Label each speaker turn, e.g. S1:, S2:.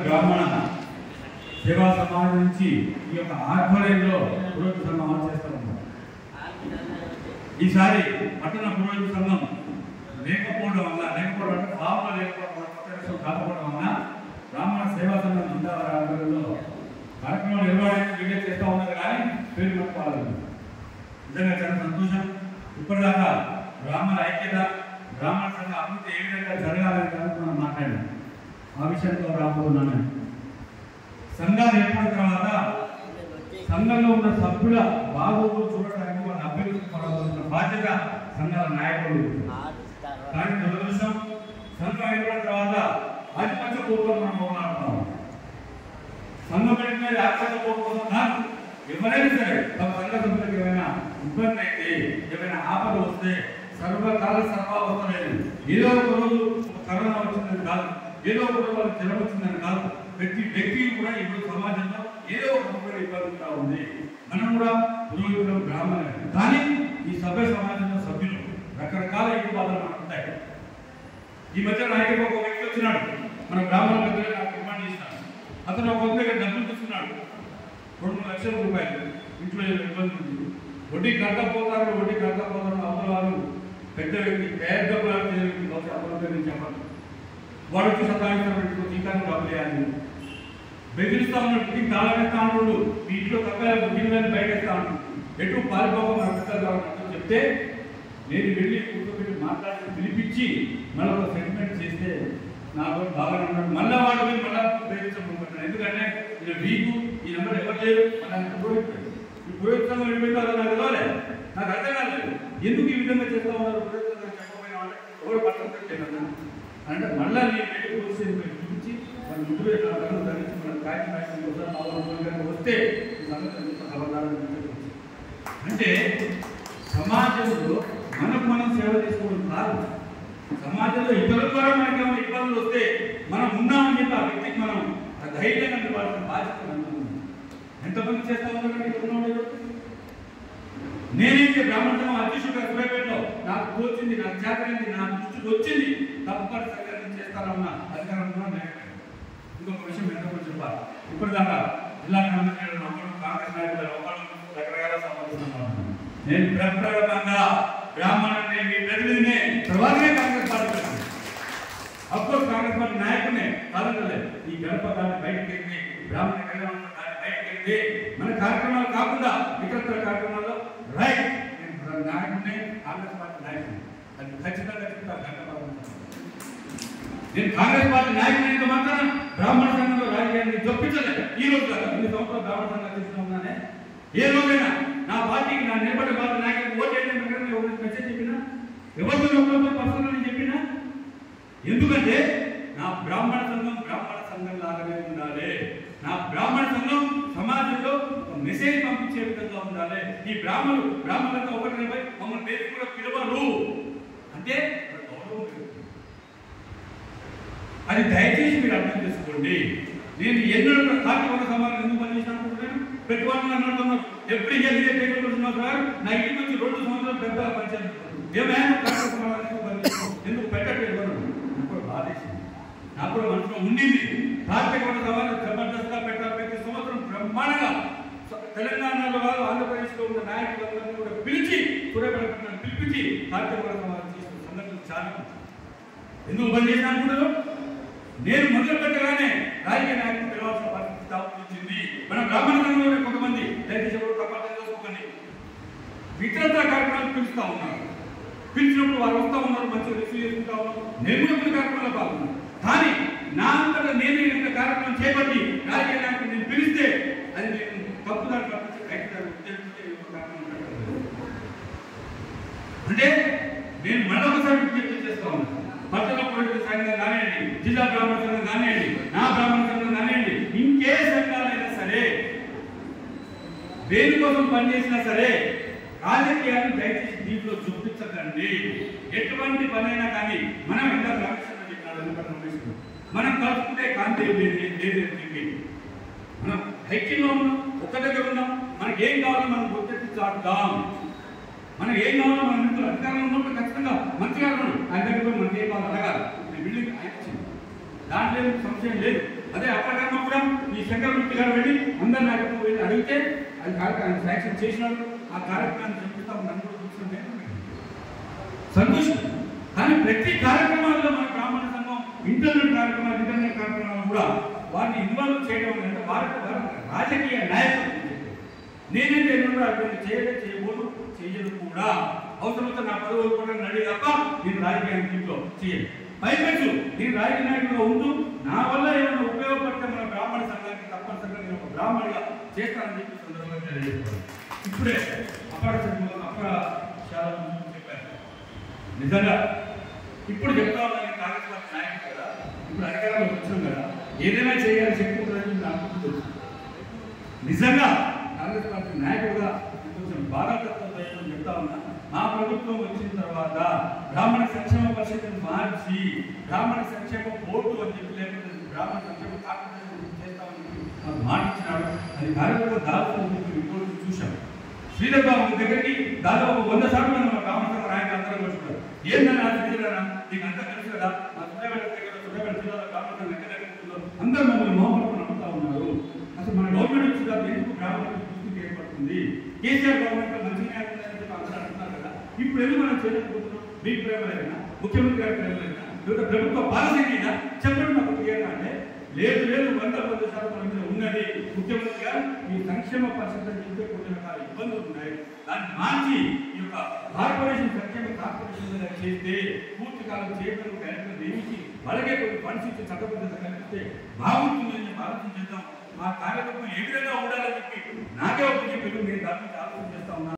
S1: బ్రాహ్మణ సేవా సమాజం నుంచి ఈ యొక్క ఆధ్వర్యంలో పురోహిత సంఘం అమలు చేస్తూ ఉన్నాం. ఈసారి పట్టణ పురోహిత సంఘం లేకపోవడం అంటే ఫామ్లో లేకపోవడం కాకపోవడం వలన బ్రాహ్మణ సేవా సంఘం జిందాబాద్ ఆధ్వర్యంలో కార్యక్రమం నిర్వహణ వీడియో చేస్తూ ఉన్నది కానీ పేరు పట్టుకోవాలి. నిజంగా చాలా సంతోషం. ఇప్పటిదాకా బ్రాహ్మణ ఐక్యత బ్రాహ్మణ సంఘ అభివృద్ధి ఏ విధంగా జరగాలని కాబట్టి మనం మాట్లాడాం. ఆ విషయంతో రాబోతున్నాను. సంఘాలు ఏర్పడిన తర్వాత సంఘంలో ఉన్న సభ్యుల బాగోగులు చూడడానికి వాళ్ళ అభివృద్ధి పడవలసిన బాధ్యత సంఘాల నాయకులు. కానీ దురదృష్టం సంఘం ఏర్పడిన తర్వాత ఆధిపత్య పూర్వం మనం పోరాడుతున్నాం. సంఘం పెట్టిన ఆధిపత్య పూర్వం కాదు. ఎవరైనా సరే తమ సంఘ సభ్యులకు ఏమైనా ఇబ్బంది అయితే ఏమైనా ఆపద వస్తే సర్వకాల సర్వావస్థ లేదు. ఏదో ఒక రోజు కరోనా వచ్చిందని కాదు, ఏదో ఒక రోజు వాళ్ళకి జ్వరం వచ్చిందని కాదు. ప్రతి వ్యక్తి కూడా ఇప్పుడు సమాజంలో ఏదో ఒక ఇబ్బంది ఉంది. మనం కూడా పురోహితులు బ్రాహ్మణులు, కానీ ఈ సభ్య సమాజంలో సభ్యులు రకరకాల ఇబ్బందులు మనకు ఉంటాయి. ఈ మధ్య నాయకుడు ఒక వ్యక్తి వచ్చినాడు, మన బ్రాహ్మణ పెద్దలు నాకు డిమాండ్ చేసినాడు. అతను ఒక దగ్గర డబ్బులు తీసుకున్నాడు, 2 లక్షల రూపాయలు. ఇంట్లో ఇబ్బంది ఉంది, వడ్డీ కట్టకపోతారు అవతల వారు పెద్ద వ్యక్తి పేద నేను చెప్పాను. వాడికి సతాయిస్తున్నట్టు జీతాన్ని డబ్బులు వేయాలి, బెదిరిస్తా ఉన్నట్టు తాళం వేస్తా ఉన్నాడు, మీ ఇంట్లో తప్ప బుద్ధిని బయట వేస్తా ఉన్నాడు. ఎటు పారిపోక మన పెద్దలు కావాలంటే చెప్తే నేను వెళ్ళి కూర్చోబెట్టి మాట్లాడి పిలిపించి మళ్ళీ ఒక సెటిల్మెంట్ చేస్తే నాకు బాగా ఉన్నాడు. మళ్ళీ వాడు పోయి మళ్ళీ ప్రేమించబడుతున్నాడు. ఎందుకంటే ఇది వీకు ఈ నెంబర్ ఎవరు లేరు, ఈ పురోహితం వెళ్ళిపోయిందో అది నాకు తెలవలే, నాకు అర్థం కాలేదు. ఎందుకు ఈ విధంగా చేస్తూ ఉన్నారు పురోహితం చెప్పకపోయిన వాళ్ళు ఎవరు పట్టడం అంటే మళ్ళీ నేను వెళ్ళి కూర్చొని చూపించి మన ముందు ధరించి మన కార్యక్రమం వస్తే అంటే సమాజంలో మనకు మనం సేవ చేసుకోవడం కాదు. సమాజంలో ఇతరుల ద్వారా మనకి ఏమైనా ఇబ్బందులు వస్తే మనం ఉన్నామని చెప్పి ఆ వ్యక్తికి మనం ధైర్యంగా నిలబడాల్సిన బాధ్యత ఎంతమంది చేస్తా ఉన్నారు. నేనైతే బ్రాహ్మణ అధ్యక్షుడిగా సూర్యాపేటలో నాకు తోచింది, నాకు చేతనైంది, నా దృష్టికి వచ్చింది, తప్పనిసరిగా నేను చేస్తానన్న అధికారంలో నేను. ఇంకొక విషయం ఎంత చెప్పాలి, ఇప్పటిదాకా జిల్లా కమిషనర్ కాంగ్రెస్ నాయకులు రకరకాల సంబంధిస్తున్నాను. నేను ప్రప్రథమంగా బ్రాహ్మణుని మీ ప్రతినిధిని తర్వాతనే కాంగ్రెస్ పార్టీ పెట్టాను. అఫ్కోర్స్ కాంగ్రెస్ పార్టీ నాయకుడినే కాదనలేదు. ఈ గడప దాన్ని బయటకు వెళ్ళి బ్రాహ్మణ కళ్యాణం దాన్ని బయటకు వెళ్తే మన కార్యక్రమాలు కాకుండా ఇతర కార్యక్రమాల్లో రైట్ నేను నాయకుడిని, కాంగ్రెస్ పార్టీ నాయకుడిని. అది ఖచ్చితంగా నేను కాంగ్రెస్ పార్టీ నాయకుడిని మాత్రం బ్రాహ్మణ సంఘంలో రాజకీయాన్ని చొప్పించలేదు. ఈ రోజు కాదు, 2 సంవత్సరాలు బ్రాహ్మణ సంఘం తీసుకున్నానే ఏ రోజైనా నా పార్టీకి నా నిలబడే పార్టీ నాయకుడికి ఓటు వేయడం మెసేజ్ చెప్పినా, ఎవరితో పర్సనల్ చెప్పినా. ఎందుకంటే నా బ్రాహ్మణ సంఘం లాగానే ఉండాలి. నా బ్రాహ్మణ సంఘం సమాజంలో మెసేజ్ పంపించే విధంగా ఉండాలి. ఈ బ్రాహ్మణులతో ఒకటి మమ్మల్ని పేరు కూడా పిలవరు అంటే అది దయచేసి మీరు అర్థం చేసుకోండి. నేను ఎన్నడూ కార్యక్రమ సమాజం ఎందుకు పనిచేసినప్పుడు పెట్టుకోవాలని అన్నట్టున్నారు. ఎప్పుడు ఇదే పేరు సార్ నా ఇంటి నుంచి 2 సంవత్సరాలు పెద్ద పంచాయతీ ఏమైనా ఎందుకు పెట్టట్లేదు నాకు బాధేసింది. నాకు కూడా మనసులో ఉండింది. కార్యక్రమ సమాజం జబర్దస్త్గా పెట్టాలి. ప్రతి సంవత్సరం బ్రహ్మాండంగా తెలంగాణలో కాదు ఆంధ్రప్రదేశ్లో ఉన్న నాయకులందరినీ కూడా పిలిచి సూర్యాపేట పిలిపించి కార్యక్రమ సమాజం తీసుకున్న సందర్భం చాలా. ఎందుకు బంద్ చేసిన అనుకుంటారు? నేను మొదలు పెట్టగానే రాజకీయ నాయకులు పిలవాల్సిన పరిస్థితి వచ్చింది. మన బ్రాహ్మణ సంఘంలో కొంతమంది దయచేసి తప్పని చేసుకోకండి, ఇతరత్ర కార్యక్రమాలు పిలుస్తూ ఉన్నారు. పిలిచినప్పుడు వారు వస్తూ ఉన్నారు, మంచిగా రిసీవ్ చేసుకుంటా ఉన్నారు. నేను కూడా కొన్ని కార్యక్రమాలు పాల్గొన్నాను. కానీ నా అంతటా నేను ఇంత కార్యక్రమం చేపట్టి రాజకీయ నాయకులు నేను పిలిస్తే అది నేను తప్పుదారి పట్టించి అంటే నేను మరొకసారి విజ్ఞప్తి చేస్తా ఉన్నాను. పట్టణ పురోహిత సంఘం కానివ్వండి, జిల్లా బ్రాహ్మణ సంఘం కానివ్వండి, నా బ్రాహ్మణ సంఘం కానివ్వండి, ఇంకే సంఘాలైనా సరే దేనికోసం పనిచేసినా సరే రాజకీయాన్ని దయచేసి దీంట్లో చూపించకండి. ఎటువంటి పనైనా కానీ మనం ఇంకా రామకృష్ణ చెప్పినాడు, మనం కలుసుకుంటే కాంతి లేదు. మనం ఐక్యంగా ఉన్నాం, ఒక్క దగ్గర ఉన్నాం. మనకి ఏం కావాలో మనం గుర్తెత్తి చాటుదాం. మనకి ఏం కావాలో మన ఇంట్లో అధికారంలో ఉన్నప్పుడు ఖచ్చితంగా మంచిగా ఉన్నాడు. ఆయన దగ్గర మనకి ఏం కావాలో అడగాలి. బిల్డింగ్ ఆయన దాంట్లో సంశయం లేదు. అదే అప్పటికప్పుడు ఈ శంకరమూర్తి గారు వెళ్ళి అందరి నాయకులు వెళ్ళి అడిగితే అది కార్యక్రమాన్ని శాంక్షన్ చేసినాడు. ఆ కార్యక్రమాన్ని చెప్తాం నన్ను కూడా కూర్చుంటే సంతోషం. కానీ ప్రతి కార్యక్రమాల్లో మన బ్రాహ్మణ సంఘం ఇంటర్నెట్ కార్యక్రమాలు కూడా వారిని ఇన్వాల్వ్ చేయడం అంటే వారికి రాజకీయ నాయకులు నేనైతే ఎన్నో అటువంటి చేయబోదు చేయదు కూడా అవసరంతో నా పదవులు కూడా నడి తప్ప నేను రాజకీయానికి ఇంట్లో చేయాలి. పైపెచ్చు నేను రాజకీయ నాయకుడిగా ఉంటూ నా వల్ల ఏమైనా ఉపయోగపడితే మన బ్రాహ్మణ సంఘానికి తప్పనిసరిగా నేను ఒక బ్రాహ్మణిగా చేస్తానని చెప్పి సందర్భంగా తెలియజేస్తాను. ఇప్పుడే అక్కడ చాలా చెప్పారు. నిజంగా ఇప్పుడు చెప్తా ఉన్నాను కాంగ్రెస్ పార్టీ నాయకుడు కదా, ఇప్పుడు అధికారంలో వచ్చాం కదా, ఏదైనా చేయాలని చెప్పుకుంటారని నాకు తెలుసు. నిజంగా కాంగ్రెస్ పార్టీ నాయకుడుగా కొంచెం బాధాకరంతో చెప్తా ఉన్నా. మా ప్రభుత్వం వచ్చిన తర్వాత బ్రాహ్మణ సంక్షేమ పరిషత్తును మార్చి బ్రాహ్మణ సంక్షేమ బోర్డు అని చెప్పి లేకపోతే బ్రాహ్మణ సంక్షేమ కార్పొరేషన్ చేస్తామని మాకు మాట ఇచ్చినాడు. అది కార్యక్రమం దాదాపు రిపోర్టు చూశాం. శ్రీధర్ బాబు దగ్గరికి దాదాపు 100 సార్లు మన బ్రాహ్మణ సంఘ నాయకులు అందరూ వచ్చున్నారు. ఏంటన్నా శ్రీధరన్నా నీకు అంతా తెలుసు కదా, మా సురేపేట జిల్లాలో బ్రాహ్మణ సంఘం ఎక్కడ అందరూ మమ్మల్ని మోహపడుకుని నమ్ముతా ఉన్నారు. అసలు మన గవర్నమెంట్ వచ్చి కాదు ఎందుకు బ్రాహ్మణ దుస్థితి ఏర్పడుతుంది, కేసీఆర్ గవర్నమెంట్ మంచిగా అందరూ అంటున్నారు కదా, ఇప్పుడు ఎందుకు మనం చేయలేకపోతున్నాం? మీకు ప్రేమ లేదన్నా, ముఖ్యమంత్రి గారి ప్రేమ లేదన్నా, లేదా ప్రభుత్వ పాలసీ అయినా చెప్పండి మాకు క్లియర్గా అంటే లేదు 100% మన మీద ఉన్నది. ముఖ్యమంత్రి గారు ఈ సంక్షేమ పరిస్థితి చూస్తే కొన్ని రకాల ఇబ్బందులు ఉన్నాయి, దాన్ని మార్చి ఈ యొక్క కార్పొరేషన్ సంక్షేమ కార్పొరేషన్ చేస్తే పూర్తి కాలం చేయడం డైరెక్టర్ నియమించి అలాగే కొన్ని ఫండ్స్ ఇచ్చి చట్టబద్ధత కల్పిస్తే బాగుంటుందని చెప్పి ఆలోచన చేద్దాం. మా కార్యక్రమం ఏ విధంగా ఉండాలని చెప్పి నాకే ఒక చెప్పి నేను దాని నుంచి ఆలోచన చేస్తా ఉన్నాను.